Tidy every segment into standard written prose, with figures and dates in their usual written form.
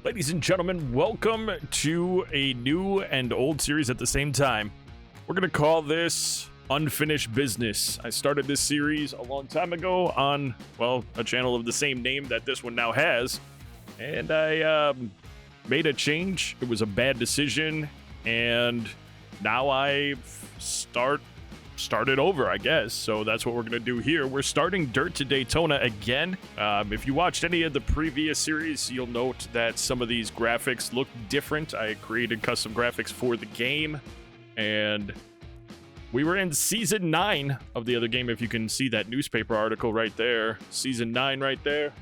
Ladies and gentlemen, welcome to a new and old series at the same time. We're going to call this Unfinished Business. I started this series a long time ago on, well, a channel of the same name that this one now has. And I made a change. It was a bad decision. And now I started over, I guess. So that's what we're going to do here. We're starting Dirt to Daytona again. If you watched any of the previous series, you'll note that some of these graphics look different. I created custom graphics for the game, and we were in Season 9 of the other game, if you can see that newspaper article right there. Season 9 right there.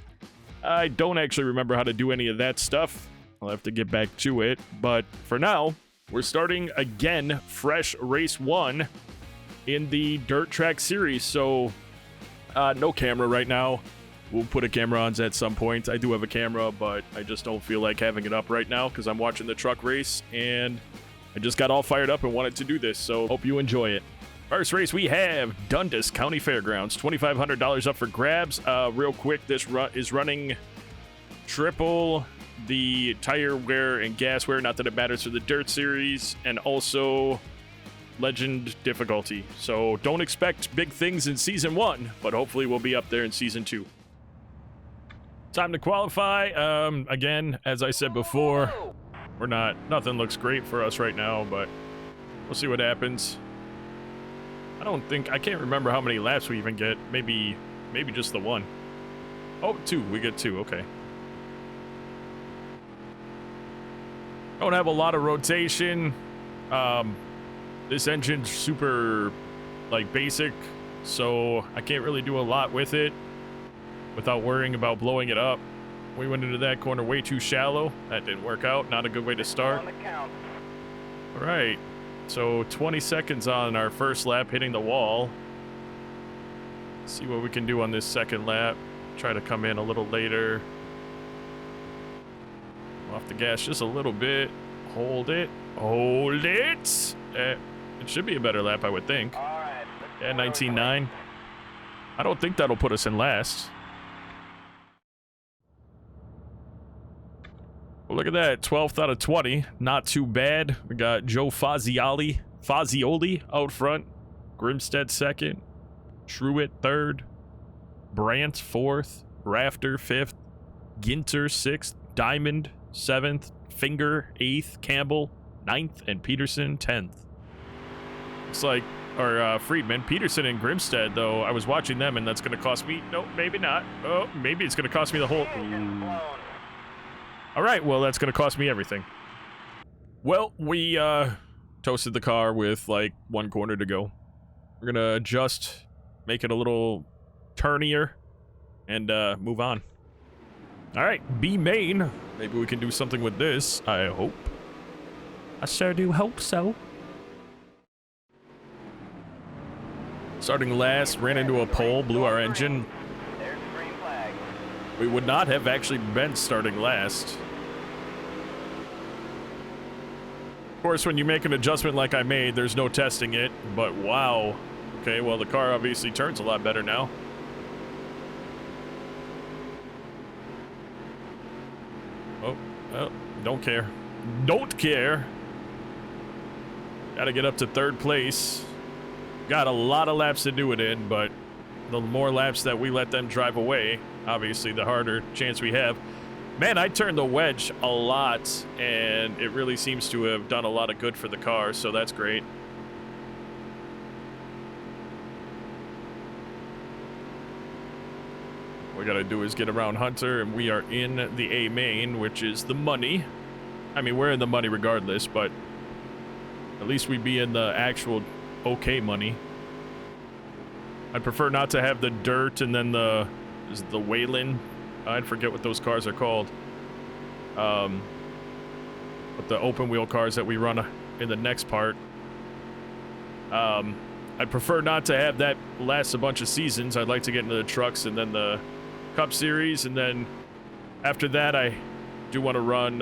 I don't actually remember how to do any of that stuff. I'll have to get back to it. But for now, we're starting again, fresh Race 1 in the Dirt Track series. So, no camera right now. We'll put a camera on at some point. I do have a camera, but I just don't feel like having it up right now because I'm watching the truck race, and I just got all fired up and wanted to do this, so hope you enjoy it. First race, we have Dundas County Fairgrounds. $2,500 up for grabs. Real quick, this is running triple the tire wear and gas wear. Not that it matters for the Dirt series, and also Legend difficulty. So don't expect big things in Season 1, but hopefully we'll be up there in Season 2. Time to qualify. Again, as I said before, nothing looks great for us right now, but we'll see what happens. I can't remember how many laps we even get. Maybe just the one. Oh, 2. We get 2. Okay. Don't have a lot of rotation. This engine's super, basic, so I can't really do a lot with it without worrying about blowing it up. We went into that corner way too shallow. That didn't work out. Not a good way to start. All right, so 20 seconds on our first lap, hitting the wall. See what we can do on this second lap. Try to come in a little later. Off the gas just a little bit. Hold it. Hold it. It should be a better lap, I would think. Yeah, 19.9. I don't think that'll put us in last. Well, look at that. 12th out of 20. Not too bad. We got Joe Fazioli out front. Grimstead second. Truitt third. Brandt fourth. Rafter fifth. Ginter sixth. Diamond seventh. Finger eighth. Campbell ninth. And Peterson 10th. It's like, or Friedman, Peterson, and Grimstead, though, I was watching them, and that's going to cost me, no, maybe not. Oh, maybe it's going to cost me the whole, all right, well, that's going to cost me everything. Well, we toasted the car with, one corner to go. We're going to adjust, make it a little turnier, and move on. All right, B main. Maybe we can do something with this, I hope. I sure do hope so. Starting last, ran into a pole, blew our engine. We would not have actually been starting last. Of course, when you make an adjustment like I made, there's no testing it, but wow. Okay, well, the car obviously turns a lot better now. Oh, well, don't care. Don't care. Gotta get up to third place. Got a lot of laps to do it in, but the more laps that we let them drive away, obviously the harder chance we have. Man, I turned the wedge a lot, and it really seems to have done a lot of good for the car, so that's great. What we gotta do is get around Hunter, and we are in the A main, which is the money. I mean, we're in the money regardless, but at least we'd be in the actual okay money. I'd prefer not to have the dirt and then the Wayland. I'd forget what those cars are called. But the open wheel cars that we run in the next part. I'd prefer not to have that last a bunch of seasons. I'd like to get into the trucks and then the Cup Series, and then after that I do want to run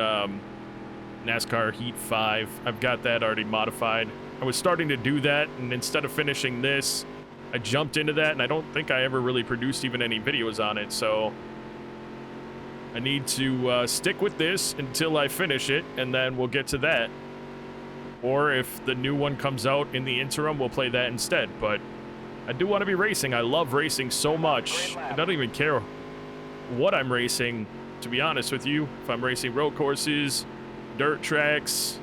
NASCAR Heat 5. I've got that already modified. I was starting to do that, and instead of finishing this, I jumped into that, and I don't think I ever really produced even any videos on it, so I need to stick with this until I finish it, and then we'll get to that. Or if the new one comes out in the interim, we'll play that instead. But I do want to be racing. I love racing so much. I don't even care what I'm racing, to be honest with you. If I'm racing road courses, dirt tracks,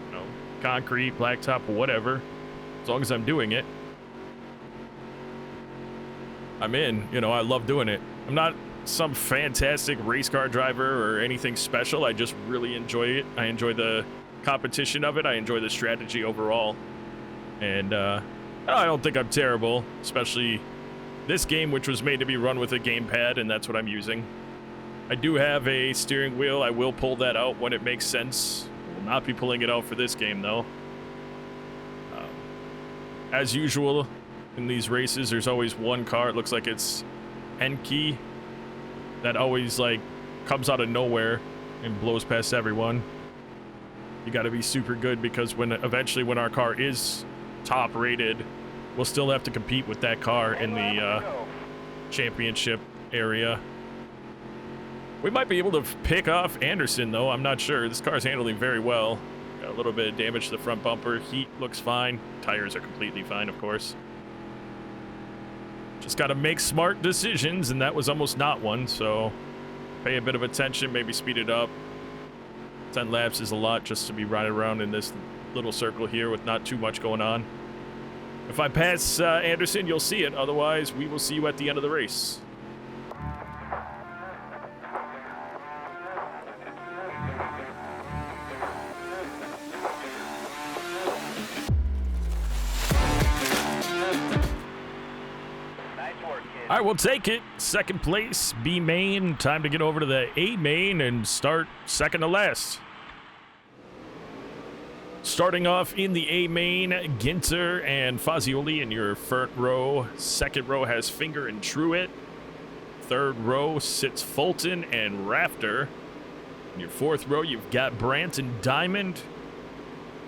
you know, concrete, blacktop, whatever, as long as I'm doing it, I'm in. You know, I love doing it. I'm not some fantastic race car driver or anything special. I just really enjoy it. I enjoy the competition of it. I enjoy the strategy overall. And I don't think I'm terrible, especially this game, which was made to be run with a gamepad, and that's what I'm using. I do have a steering wheel. I will pull that out when it makes sense. I will not be pulling it out for this game, though. As usual, in these races, there's always one car. It looks like it's Henke that always, like, comes out of nowhere and blows past everyone. You got to be super good, because eventually when our car is top rated, we'll still have to compete with that car in the championship area. We might be able to pick off Anderson, though. I'm not sure. This car's handling very well. Got a little bit of damage to the front bumper. Heat looks fine. Tires are completely fine, of course. Just got to make smart decisions, and that was almost not one, so pay a bit of attention, maybe speed it up. 10 laps is a lot just to be riding around in this little circle here with not too much going on. If I pass Anderson, you'll see it. Otherwise, we will see you at the end of the race. All right, we'll take it. Second place, B main. Time to get over to the A main and start second to last. Starting off in the A main, Ginter and Fazioli in your front row. Second row has Finger and Truitt. Third row sits Fulton and Rafter. In your fourth row, you've got Brandt and Diamond.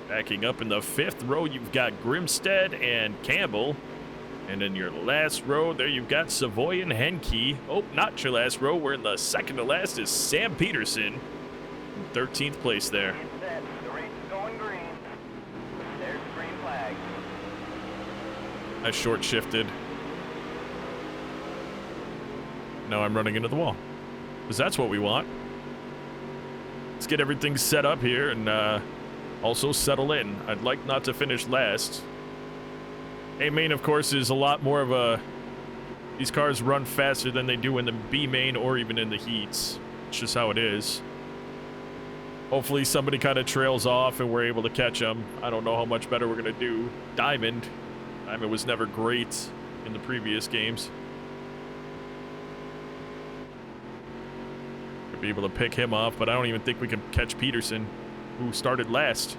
Backing up in the fifth row, you've got Grimstead and Campbell. And in your last row, there you've got Savoy and Henke. Oh, not your last row. We're in the second to last is Sam Peterson. In 13th place there. The race is going green. There's the green flag. I short shifted. Now I'm running into the wall. Because that's what we want. Let's get everything set up here and also settle in. I'd like not to finish last. A main, of course, is a lot more of a... These cars run faster than they do in the B main or even in the heats. It's just how it is. Hopefully somebody kind of trails off and we're able to catch them. I don't know how much better we're going to do. Diamond was never great in the previous games. Could be able to pick him off, but I don't even think we can catch Peterson, who started last.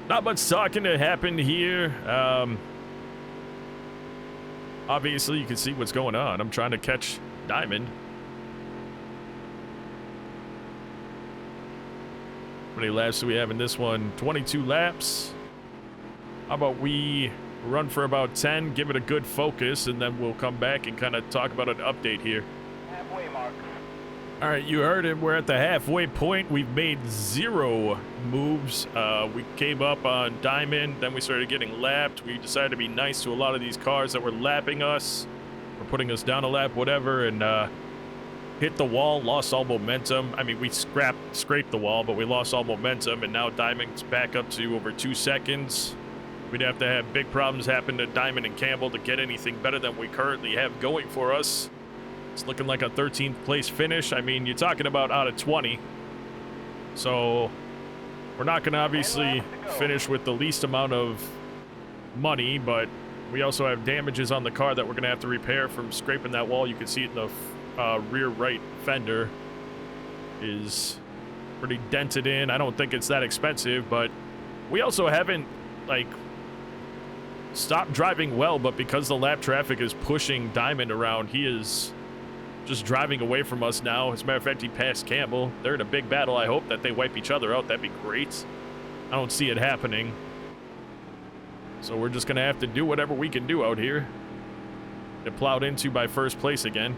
Not much talking to happen here. Obviously, you can see what's going on. I'm trying to catch Diamond. How many laps do we have in this one? 22 laps. How about we run for about 10, give it a good focus, and then we'll come back and kind of talk about an update here. Halfway mark. All right, you heard him. We're at the halfway point. We've made 0 moves. We came up on Diamond, then we started getting lapped. We decided to be nice to a lot of these cars that were lapping us, or putting us down a lap, whatever, and hit the wall, lost all momentum. I mean, we scraped the wall, but we lost all momentum, and now Diamond's back up to over 2 seconds. We'd have to have big problems happen to Diamond and Campbell to get anything better than we currently have going for us. It's looking like a 13th place finish. I mean, you're talking about out of 20. So we're not going to obviously finish with the least amount of money, but we also have damages on the car that we're going to have to repair from scraping that wall. You can see it in the rear right fender is pretty dented in. I don't think it's that expensive, but we also haven't, like, stopped driving well, but because the lap traffic is pushing Diamond around, he is just driving away from us now. As a matter of fact, he passed Campbell. They're in a big battle. I hope that they wipe each other out. That'd be great. I don't see it happening. So we're just going to have to do whatever we can do out here. Get plowed into by first place again.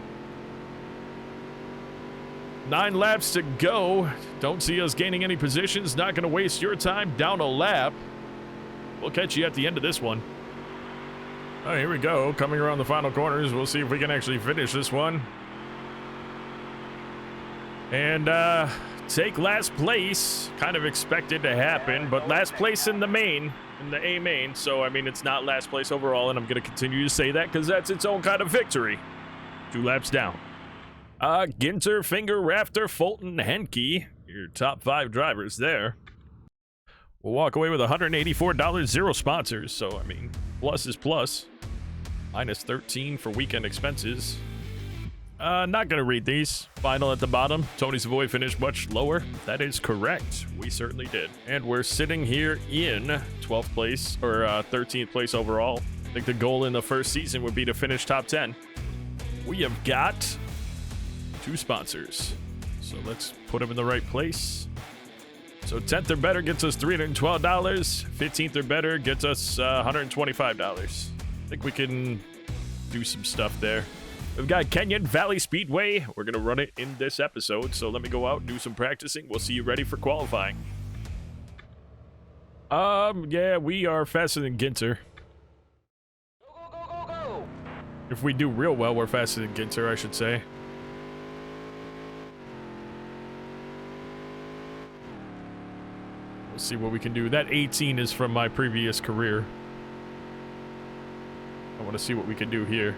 9 laps to go. Don't see us gaining any positions. Not going to waste your time. Down a lap. We'll catch you at the end of this one. Oh, here we go. Coming around the final corners. We'll see if we can actually finish this one. And take last place. Kind of expected to happen, but last place in the main. In the A main, so I mean it's not last place overall, and I'm going to continue to say that because that's its own kind of victory. 2 laps down. Ginter, Finger, Rafter, Fulton, Henke, your top 5 drivers there. We'll walk away with $184, 0 sponsors, so I mean, plus is plus. Minus 13 for weekend expenses. Not gonna read these. Final at the bottom. Tony Savoy finished much lower. That is correct. We certainly did. And we're sitting here in 12th place, or 13th place overall. I think the goal in the first season would be to finish top 10. We have got 2 sponsors. So let's put them in the right place. So 10th or better gets us $312. 15th or better gets us $125. I think we can do some stuff there. We've got Kenyon Valley Speedway. We're going to run it in this episode, so let me go out and do some practicing. We'll see you ready for qualifying. Yeah, we are faster than Ginter. Go, go, go, go, go! If we do real well, we're faster than Ginter, I should say. We'll see what we can do. That 18 is from my previous career. I want to see what we can do here.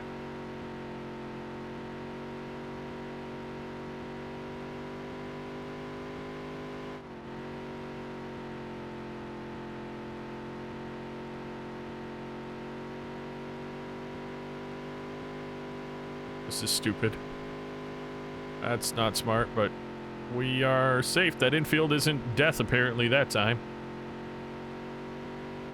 This is stupid. That's not smart, but we are safe. That infield isn't death apparently that time.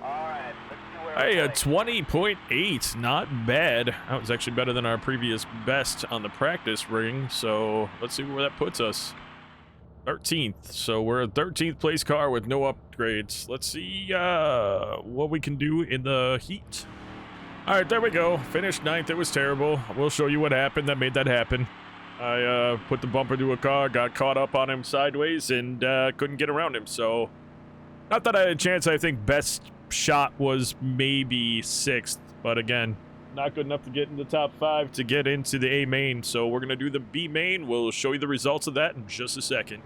Alright, let's see where Hey, we're a going. 20.8, not bad. That was actually better than our previous best on the practice ring, so let's see where that puts us. 13th, so we're a 13th place car with no upgrades. Let's see what we can do in the heat. All right, there we go. Finished 9th. It was terrible. We'll show you what happened that made that happen. I put the bumper to a car, got caught up on him sideways, and couldn't get around him. So, not that I had a chance. I think best shot was maybe 6th. But again, not good enough to get in the top 5 to get into the A main. So, we're going to do the B main. We'll show you the results of that in just a second.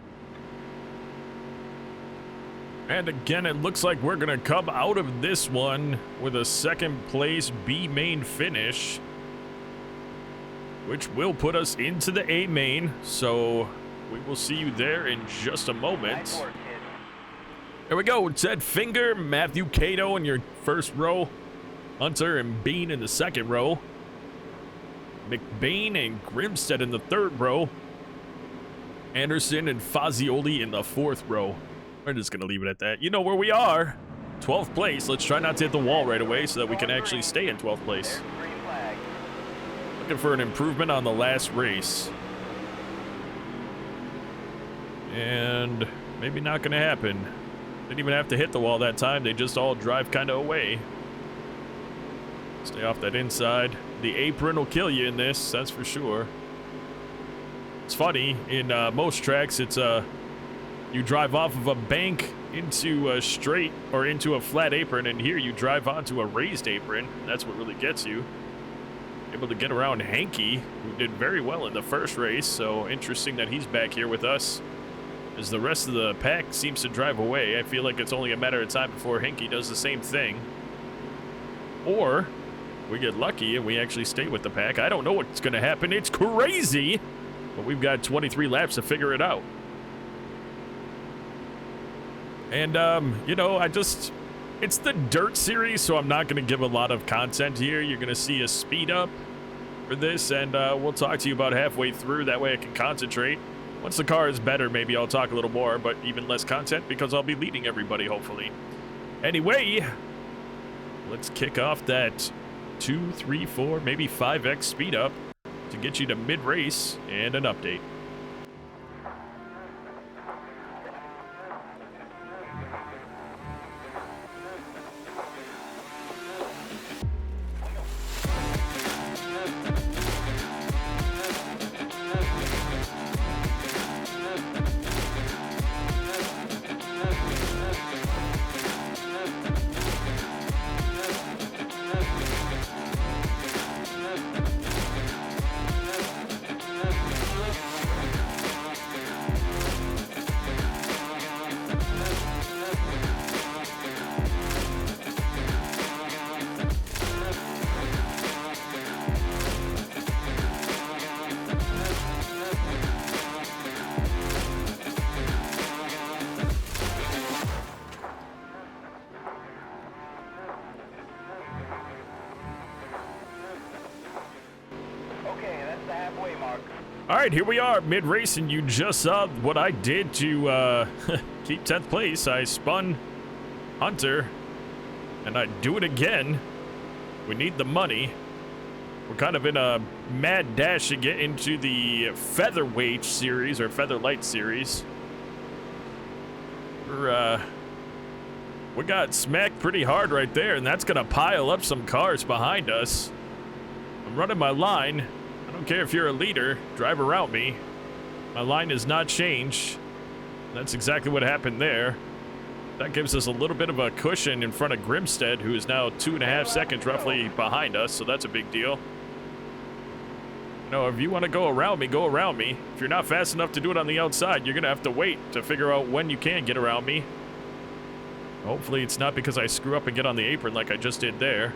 And again, it looks like we're going to come out of this one with a 2nd place B main finish, which will put us into the A main. So we will see you there in just a moment. Nice work, kid. There we go. Ted Finger, Matthew Cato in your first row, Hunter and Bean in the 2nd row, McBain and Grimstead in the 3rd row, Anderson and Fazioli in the 4th row. We're just going to leave it at that. You know where we are. 12th place. Let's try not to hit the wall right away so that we can actually stay in 12th place. There's the green flag. Looking for an improvement on the last race. And maybe not going to happen. Didn't even have to hit the wall that time. They just all drive kind of away. Stay off that inside. The apron will kill you in this, that's for sure. It's funny. In most tracks, it's you drive off of a bank into a straight or into a flat apron, and here you drive onto a raised apron. That's what really gets you. Able to get around Henke, who did very well in the first race, so interesting that he's back here with us as the rest of the pack seems to drive away. I feel like it's only a matter of time before Henke does the same thing. Or we get lucky and we actually stay with the pack. I don't know what's going to happen. It's crazy, but we've got 23 laps to figure it out. And, you know, it's the dirt series, so I'm not going to give a lot of content here. You're going to see a speed up for this, and we'll talk to you about halfway through. That way I can concentrate. Once the car is better, maybe I'll talk a little more, but even less content because I'll be leading everybody, hopefully. Anyway, let's kick off that 2, 3, 4, maybe 5x speed up to get you to mid-race and an update. right, here we are, mid-race, and you just saw what I did to keep 10th place. I spun Hunter, and I do it again. We need the money. We're kind of in a mad dash to get into the featherweight series, or featherlight series. We got smacked pretty hard right there, and that's gonna pile up some cars behind us. I'm running my line. I don't care if you're a leader, drive around me. My line has not changed. That's exactly what happened there. That gives us a little bit of a cushion in front of Grimstead, who is now 2.5 seconds roughly behind us, so that's a big deal. You know, if you want to go around me, go around me. If you're not fast enough to do it on the outside, you're going to have to wait to figure out when you can get around me. Hopefully it's not because I screw up and get on the apron like I just did there.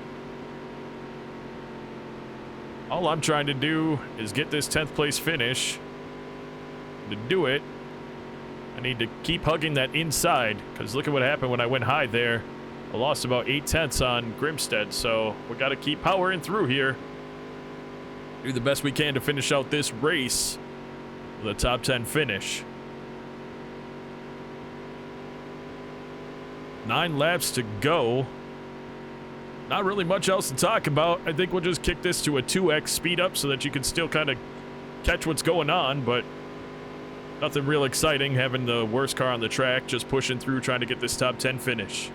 All I'm trying to do is get this 10th place finish. To do it, I need to keep hugging that inside, because look at what happened when I went high there. I lost about 0.8 on Grimstead, so we got to keep powering through here. Do the best we can to finish out this race with a top 10 finish. 9 laps to go. Not really much else to talk about. I think we'll just kick this to a 2x speed up so that you can still kind of catch what's going on, but nothing real exciting having the worst car on the track, just pushing through trying to get this top 10 finish.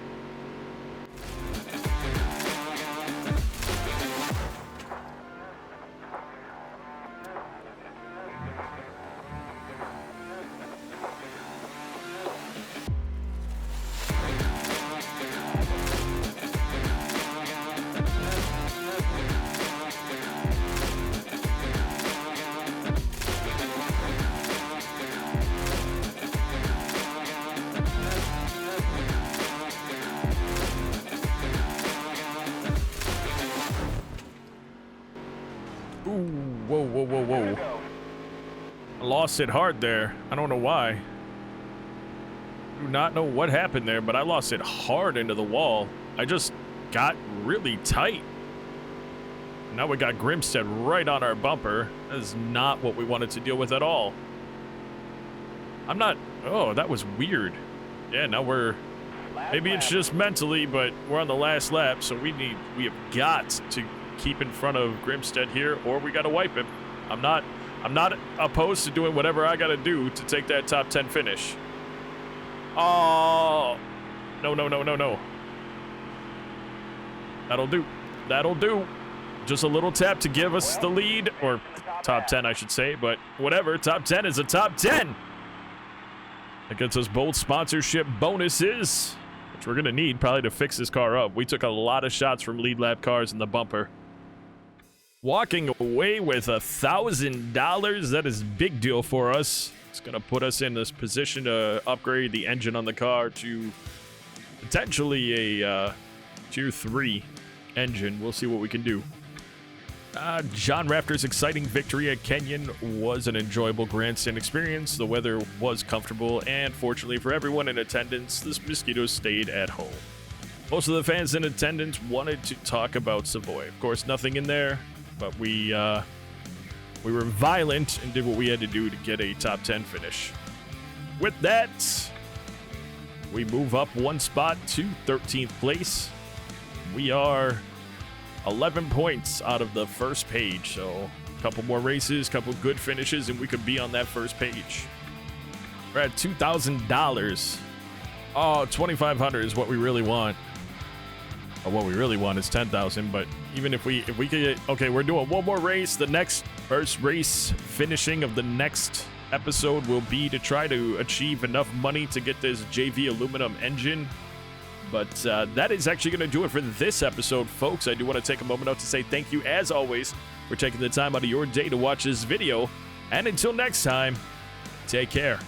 Ooh, whoa, whoa, whoa, whoa. I lost it hard there. I don't know why. Do not know what happened there, but I lost it hard into the wall. I just got really tight. Now we got Grimstead right on our bumper. That is not what we wanted to deal with at all. I'm not... Oh, that was weird. Yeah, now we're... Maybe it's just mentally, but we're on the last lap, so we have got to keep in front of Grimstead here, or we got to wipe him. I'm not opposed to doing whatever I got to do to take that top 10 finish. Oh, no, no, no, no, no. That'll do. That'll do. Just a little tap to give us the lead, or top 10, I should say, but whatever. Top 10 is a top 10. That gets us both sponsorship bonuses, which we're going to need probably to fix this car up. We took a lot of shots from lead lap cars in the bumper. Walking away with $1,000, that is a big deal for us. It's going to put us in this position to upgrade the engine on the car to potentially a Tier 3 engine. We'll see what we can do. John Rafter's exciting victory at Kenyon was an enjoyable grandstand experience. The weather was comfortable, and fortunately for everyone in attendance, the mosquitoes stayed at home. Most of the fans in attendance wanted to talk about Savoy. Of course, nothing in there, but we were violent and did what we had to do to get a top 10 finish. With that, we move up one spot to 13th place. We are 11 points out of the first page, so a couple more races, couple good finishes, and we could be on that first page. We're at $2,000. Oh, $2,500 is what we really want. Or what we really want is $10,000, but even if we could get, okay, we're doing one more race. The next first race finishing of the next episode will be to try to achieve enough money to get this JV aluminum engine. But that is actually going to do it for this episode, folks. I do want to take a moment out to say thank you, as always, for taking the time out of your day to watch this video. And until next time, take care.